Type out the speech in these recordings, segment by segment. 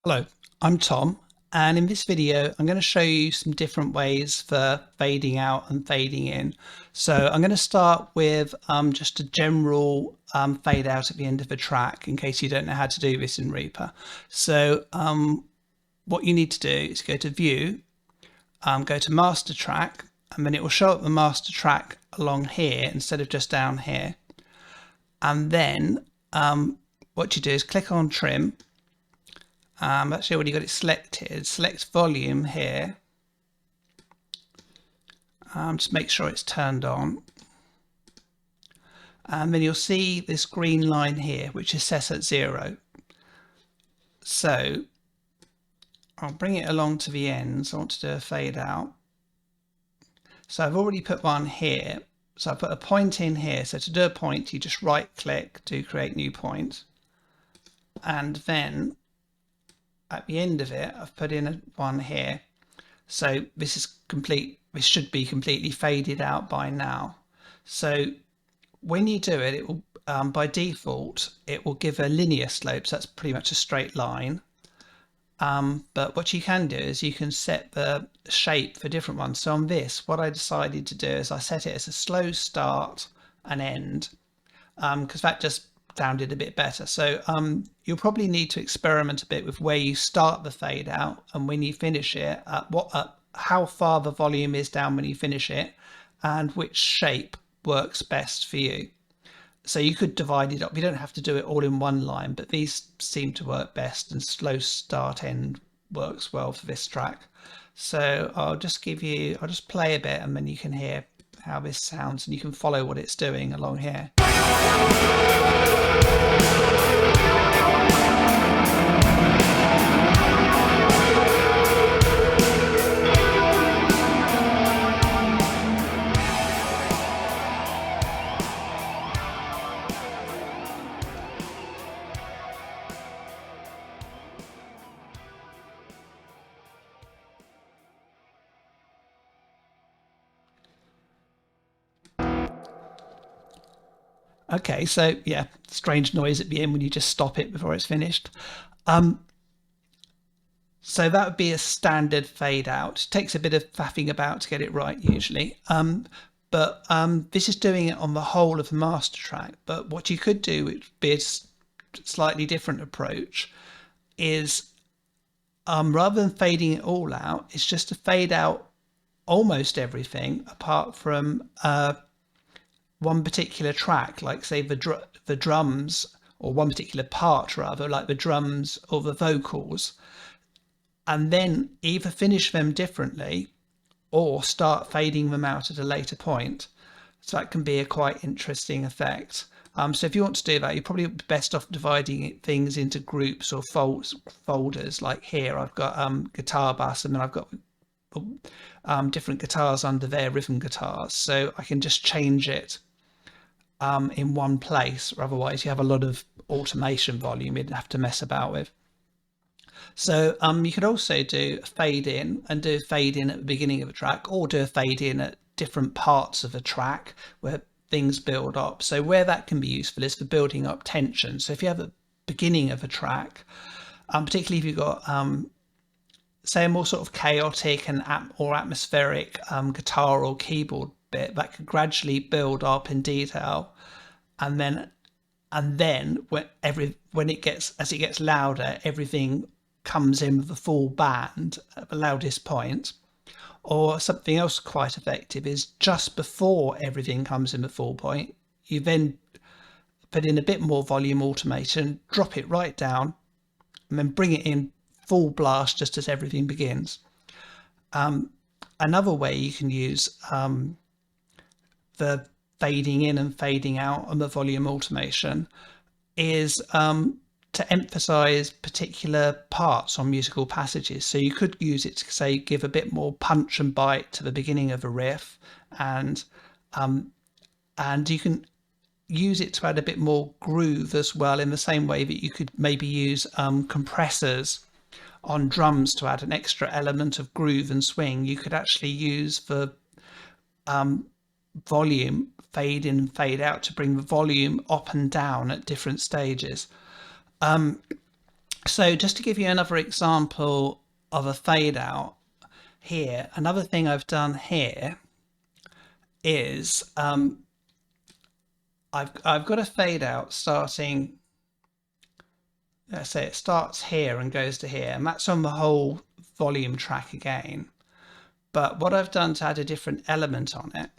Hello, I'm Tom, and in this video I'm going to show you some different ways for fading out and fading in. So I'm going to start with just a general fade out at the end of a track in case you don't know how to do this in Reaper. So what you need to do is go to View, go to Master Track, and then it will show up the master track along here instead of just down here. And then what you do is click on Trim. Actually already got it selected. Select volume here. Just make sure it's turned on. And then you'll see this green line here, which is set at 0. So I'll bring it along to the end. So I want to do a fade out. So I've already put one here. So I put a point in here. So to do a point, you just right click to create new point. And then at the end of it, I've put in one here. So this is complete. This should be completely faded out by now. So when you do it, it will by default it will give a linear slope. So that's pretty much a straight line. But what you can do is you can set the shape for different ones. So on this, what I decided to do is I set it as a slow start and end, because that just sounded a bit better. So you'll probably need to experiment a bit with where you start the fade out and when you finish it, how far the volume is down when you finish it, and which shape works best for you. So you could divide it up. You don't have to do it all in one line, but these seem to work best, and slow start end works well for this track. So I'll just play a bit and then you can hear how this sounds and you can follow what it's doing along here. Okay, so yeah, strange noise at the end when you just stop it before it's finished. So that would be a standard fade out. It takes a bit of faffing about to get it right usually. But this is doing it on the whole of the master track. But what you could do, which would be a slightly different approach, is rather than fading it all out, it's just to fade out almost everything apart from one particular track, like say the drums, or one particular part rather, like the drums or the vocals, and then either finish them differently or start fading them out at a later point. So that can be a quite interesting effect. So if you want to do that, you're probably best off dividing things into groups or folders. Like here, I've got guitar bass, and then I've got different guitars under there, rhythm guitars. So I can just change it in one place, or otherwise you have a lot of automation volume you'd have to mess about with. So you could also do a fade in and do a fade in at the beginning of a track, or do a fade in at different parts of a track where things build up. So where that can be useful is for building up tension. So if you have a beginning of a track, particularly if you've got say a more sort of chaotic and or atmospheric guitar or keyboard bit, that could gradually build up in detail, and then when it gets louder, everything comes in with the full band at the loudest point. Or something else quite effective is just before everything comes in the full point, you then put in a bit more volume automation, drop it right down, and then bring it in full blast just as everything begins. Another way you can use the fading in and fading out and the volume automation is to emphasize particular parts on musical passages. So you could use it to say give a bit more punch and bite to the beginning of a riff, and you can use it to add a bit more groove as well, in the same way that you could maybe use compressors on drums to add an extra element of groove and swing. You could actually use the volume fade in and fade out to bring the volume up and down at different stages. So just to give you another example of a fade out here, another thing I've done here is I've got a fade out starting, let's say it starts here and goes to here, and that's on the whole volume track again. But what I've done to add a different element on it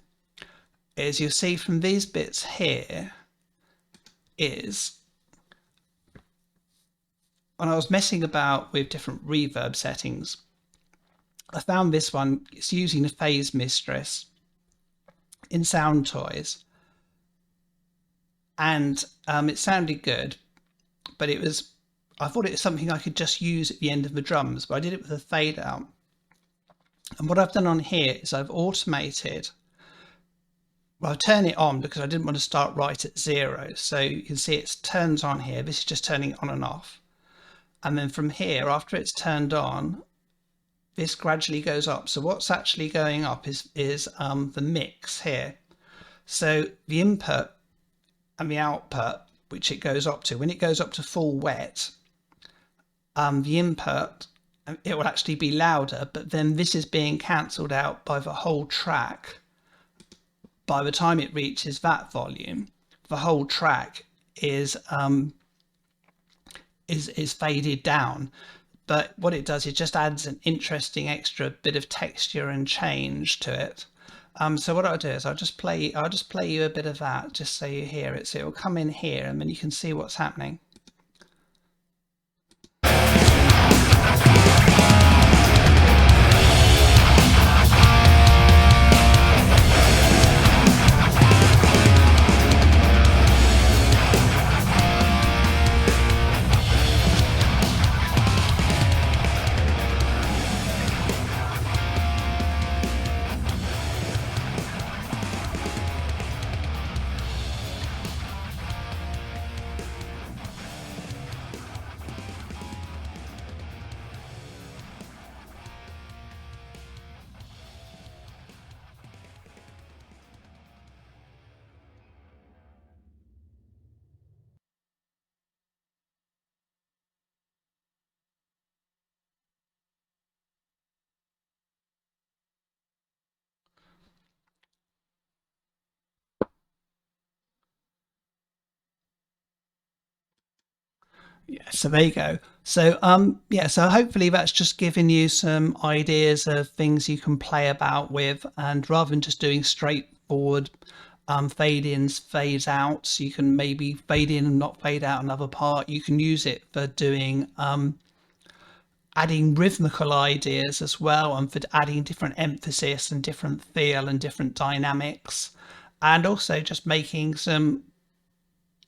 is you'll see from these bits here is when I was messing about with different reverb settings, I found this one. It's using the phase mistress in Sound Toys, and it sounded good, but I thought it was something I could just use at the end of the drums, but I did it with a fade out. And what I've done on here is I've automated, well, I'll turn it on because I didn't want to start right at 0. So you can see it turns on here. This is just turning it on and off. And then from here, after it's turned on, this gradually goes up. So what's actually going up is the mix here. So the input and the output, which it goes up to, when it goes up to full wet, the input, it will actually be louder, but then this is being cancelled out by the whole track. By the time it reaches that volume, the whole track is faded down. But what it does, it just adds an interesting extra bit of texture and change to it. So what I'll do is I'll just play you a bit of that just so you hear it. So it will come in here and then you can see what's happening. Yeah, so there you go. So yeah, so hopefully that's just given you some ideas of things you can play about with, and rather than just doing straightforward fade ins, fade outs, you can maybe fade in and not fade out another part. You can use it for doing adding rhythmical ideas as well, and for adding different emphasis and different feel and different dynamics, and also just making some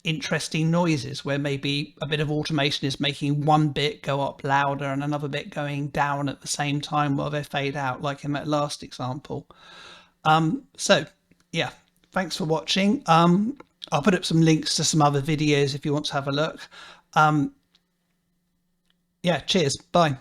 interesting noises where maybe a bit of automation is making one bit go up louder and another bit going down at the same time while they fade out, like in that last example. So yeah, thanks for watching. I'll put up some links to some other videos if you want to have a look. Yeah, cheers, bye.